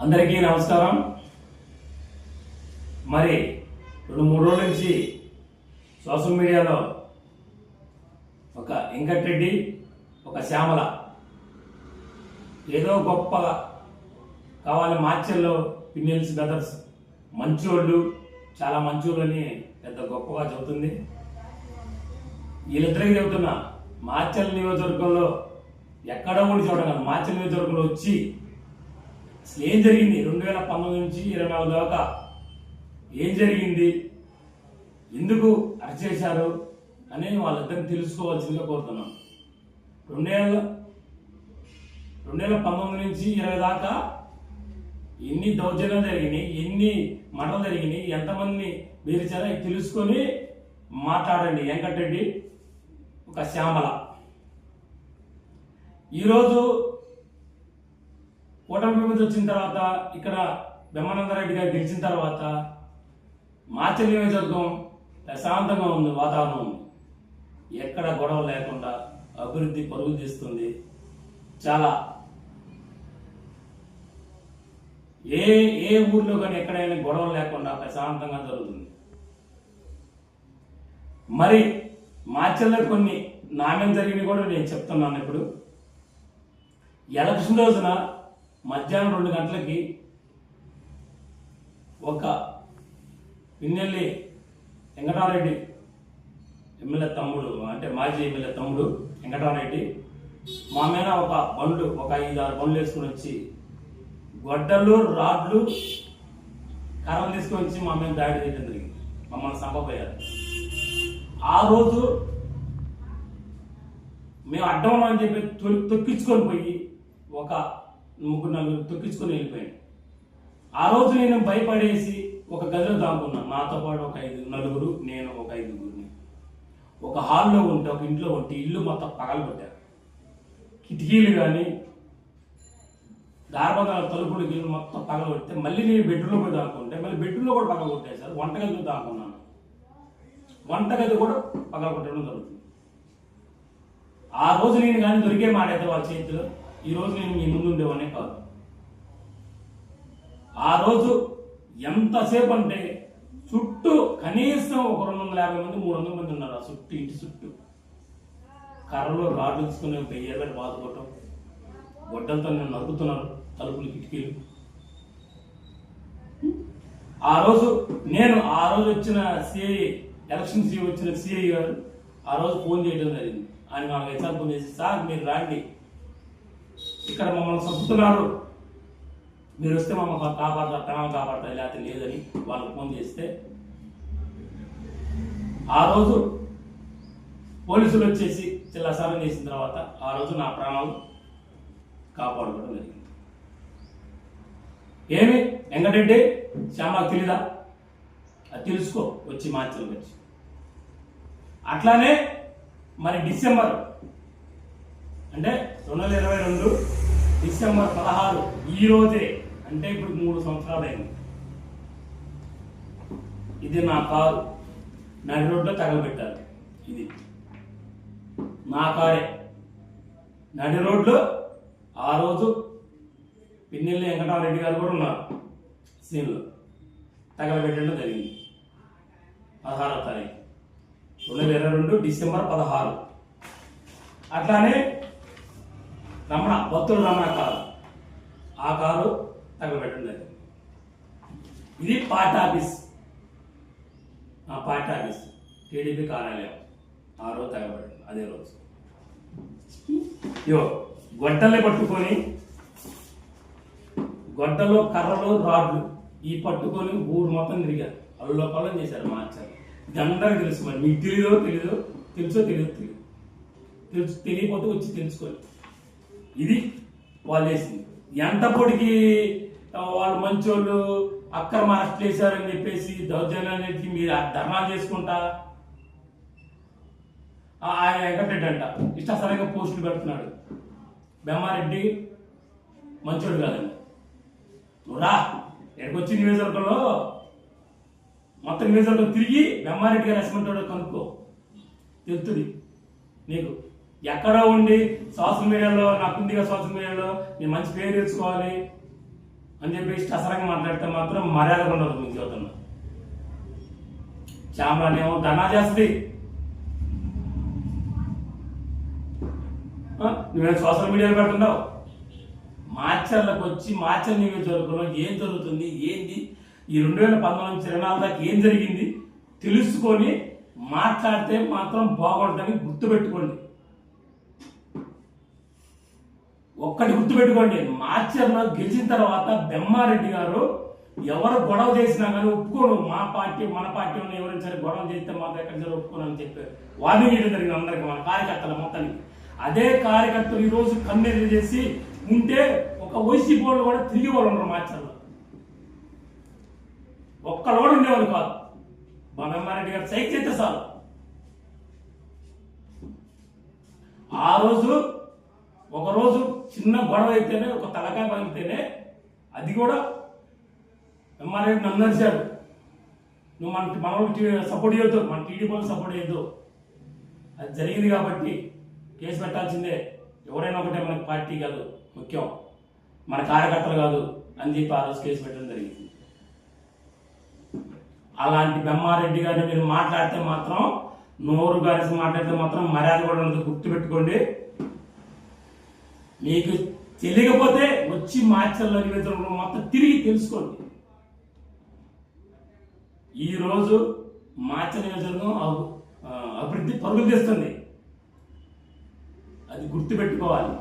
అందరికీ నమస్కారం. మరి 2-3 రోజుల నుంచి సోషల్ మీడియాలో ఒక వెంకటరెడ్డి, ఒక శ్యామల ఏదో గొప్ప కావాలి, మాచర్లో పిన్నెల్స్ బ్రదర్స్ మంచోళ్ళు, చాలా మంచోళ్ళని పెద్ద గొప్పగా చెబుతుంది. వీళ్ళిద్దరికి చెబుతున్నా, మాచర్ల నియోజకవర్గంలో ఎక్కడో కూడా చూడడం కాదు, మాచర్ల నియోజకవర్గంలో వచ్చి అసలు ఏం జరిగింది 2019 నుంచి 24 దాకా ఏం జరిగింది, ఎందుకు అరెస్ట్ చేశారు అని వాళ్ళిద్దరిని తెలుసుకోవాల్సిందిగా కోరుతున్నాం. 2019 నుంచి 20 దాకా ఎన్ని దౌర్జన్యాలు జరిగినాయి, ఎన్ని మటలు జరిగినాయి, ఎంతమంది బెదిరించారో తెలుసుకొని మాట్లాడండి. వెంకటరెడ్డి, ఒక శ్యామల ఈరోజు కూటమి మీద వచ్చిన తర్వాత, ఇక్కడ బ్రహ్మానందరెడ్డి గారు గెలిచిన తర్వాత మాచర్ల నియోజకవర్గం ప్రశాంతంగా ఉంది, వాతావరణం ఉంది, ఎక్కడ గొడవ లేకుండా అభివృద్ధి పరుగులు తీస్తుంది. చాలా ఏ ఊర్లో కానీ ఎక్కడైనా గొడవలు లేకుండా ప్రశాంతంగా జరుగుతుంది. మరి మాచర్లో కొన్ని నాణ్యం జరిగినవి కూడా నేను చెప్తున్నాను. ఇప్పుడు ఎలక్షన్ రోజున మధ్యాహ్నం 2 గంటలకి ఒక పిన్నెల్లి వెంకటరెడ్డి ఎమ్మెల్యే తమ్ముడు, అంటే మాజీ ఎమ్మెల్యే తమ్ముడు వెంకటరెడ్డి మా మీద ఒక 5-6 బండ్లు వేసుకుని వచ్చి గొడ్డలు, రాడ్లు, కర్రలు తీసుకొని వచ్చి మా మీద దాడి చేయడం జరిగింది. మమ్మల్ని చంపబోయారు. ఆ రోజు మేము అడ్డం అని చెప్పి తొక్కించుకొని పోయి ఒక 3-4 తొక్కించుకొని వెళ్ళిపోయాను. ఆ రోజు నేను భయపడేసి ఒక గదిలో దాక్కున్నాను. నాతో పాటు ఒక 5 నేను ఒక 5 ఒక హాల్లో ఉంటే, ఒక ఇంట్లో ఉంటే ఇల్లు మొత్తం పగలగొట్టారు. కిటికీలు కానీ దారబంధాల తలుపులు గిల్లు మొత్తం పగలగొడితే మళ్ళీ నేను బెడ్రూమ్లో పోయి దాక్కుంటే మళ్ళీ బెడ్రూమ్లో కూడా పగలగొట్టేశారు. వంటగదిలో దాక్కున్నాను, వంటగది కూడా పగలగొట్టడం జరుగుతుంది. ఆ రోజు నేను కానీ దొరికే మాడైతే వాళ్ళ చేతిలో ఈ రోజు నేను మీ ముందు ఉండేవానే కాదు. ఆ రోజు ఎంతసేపు అంటే చుట్టూ కనీసం ఒక 250 మంది 300 మంది ఉన్నారు. ఆ చుట్టూ, ఇంటి చుట్టూ కర్రలు, రాడ్లు తీసుకుని బెయ్యర్లు బాదుకోవటం, గొడ్డలతో నేను నరుకుతున్నారు తలుపులు, కిటికీలు. ఆ రోజు వచ్చిన సిఐ, ఎలక్షన్ సిఐ వచ్చిన సిఐ గారు ఆ రోజు ఫోన్ చేయడం జరిగింది. ఆయన నాకు హెచ్ఆర్ ఫోన్ చేసి, సార్ మీరు రాండి, ఇక్కడ మమ్మల్ని చంపుతున్నారు, మీరు వస్తే మమ్మల్ని ప్రాణాలు కాపాడతారు, లేకపోతే లేదని వాళ్ళకి ఫోన్ చేస్తే ఆ రోజు పోలీసులు వచ్చేసి చిల్లసారం చేసిన తర్వాత ఆ రోజు నా ప్రాణాలు కాపాడుకోవడం జరిగింది. ఏమి వెంకటరెడ్డి, శ్యామకు తెలీదా? అది తెలుసుకో, వచ్చి మార్చలు వచ్చి. అట్లానే మరి డిసెంబర్ అంటే 2022 డిసెంబర్ 16 ఈ రోజే, అంటే ఇప్పుడు 3 సంవత్సరాలు అయింది. ఇది నా కారు నడి రోడ్లో తగలబెట్టారు. ఇది నా కారే నడి రోడ్లో. ఆ రోజు పిన్నెల్లి వెంకటరెడ్డి గారు కూడా ఉన్నారు సీన్లో. తగలబెట్టడం జరిగింది 16వ తారీఖు 2022 డిసెంబర్ 16. అట్లానే బొత్తుల రమణ కారు, ఆ కారు తగలబెట్టడం జరిగింది. ఇది party office, party office TDP కార్యాలయం. ఆ రోజు తగలబెట్టండి. అదే రోజు గొడ్డల్ని పట్టుకొని, గొడ్డలు, కర్రలు, రాడ్లు ఈ పట్టుకొని ఊరు మొత్తం తిరిగారు. అల్లోపల్లం చేశారు. మార్చారు. అందరికీ తెలుసు. మరి మీకు తెలుసో తెలియకపోతే వచ్చి తెలుసుకోండి. ఇది వాళ్ళు వేసింది. ఎంత పొడికి వాళ్ళు మంచోళ్ళు అక్రమ అరెస్ట్ చేశారని చెప్పేసి దౌర్జన్యానికి మీరు ధర్నా చేసుకుంటా, ఆయన వెంకటరెడ్డి అంట ఇష్టాసరంగా పోస్టులు పెడుతున్నాడు. బ్రహ్మారెడ్డి మంచోడు కాదండి. నువ్వు రా, ఎక్కడికి వచ్చి నియోజకవర్గంలో మొత్తం నియోజకవర్గం తిరిగి బ్రహ్మారెడ్డి గారు ఎస్మంటాడో కనుక్కో, తెలుస్తుంది నీకు. ఎక్కడో ఉండి సోషల్ మీడియాలో నాకుందిగా, సోషల్ మీడియాలో నేను మంచి పేరు తెచ్చుకోవాలి అని చెప్పి ఇష్టసరంగా మాట్లాడితే మాత్రం మర్యాద ఉండదు మీకు చెబుతున్నా. శ్యామలానేమో ధనా చేస్తుంది, నువ్వేం సోషల్ మీడియాలో పెడుతున్నావు. మార్చర్లకు వచ్చి మార్చర్ నియోజకవర్గంలో ఏం జరుగుతుంది, ఏంది ఈ 2019 నుంచి 2024 దాకా ఏం జరిగింది తెలుసుకొని మాట్లాడితే మాత్రం బాగుంటుందని గుర్తుపెట్టుకోండి. ఒక్కటి గుర్తుపెట్టుకోండి, మార్చర్లో గెలిచిన తర్వాత బెమ్మారెడ్డి గారు ఎవరు గొడవ చేసినా కానీ ఒప్పుకోను, మా పార్టీ మన పార్టీ ఉన్న ఎవరైనా సరే గొడవ చేస్తే మాత్రం ఎక్కడ సరే ఒప్పుకోను అని చెప్పారు. వార్నింగ్ చేయడం జరిగింది అందరికీ, మన కార్యకర్తల మొత్తానికి. అదే కార్యకర్తలు ఈరోజు కన్నెర్ర చేసి ఉంటే ఒక వైసీపీ వాళ్ళు కూడా తిరిగి వాళ్ళు ఉన్నారు మార్చర్లో. ఒక్కళ్ళు కూడా ఉండేవాళ్ళు కాదు. మా బెమ్మారెడ్డి గారు సైక్ చేస్తే చాలు. ఆ రోజు ఒకరోజు చిన్న గొడవ అయితేనే, ఒక తలకాయ పగిలితేనే, అది కూడా బెమ్మారెడ్డి నన్ను అరిచాడు, నువ్వు మన సపోర్ట్ చేయొద్దు, మన టీడీపీకి సపోర్ట్ చేయొద్దు. అది జరిగింది కాబట్టి కేసు పెట్టాల్సిందే. ఎవరైనా ఒకటే, మనకి పార్టీ కాదు ముఖ్యం, మన కార్యకర్తలు కాదు అని చెప్పి ఆ రోజు కేసు పెట్టడం జరిగింది. అలాంటి బెమ్మారెడ్డి గారిని మీరు మాట్లాడితే మాత్రం, నోరు గారిసి మాట్లాడితే మాత్రం మర్యాద కూడా ఉండదు, గుర్తుపెట్టుకోండి. మీకు తెలియకపోతే వచ్చి మార్చర్ల నివేదికలు మొత్తం తిరిగి తెలుసుకోండి. ఈరోజు మార్చ నియోజకవర్గం అభివృద్ధి పరుగులు తెస్తుంది, అది గుర్తుపెట్టుకోవాలి.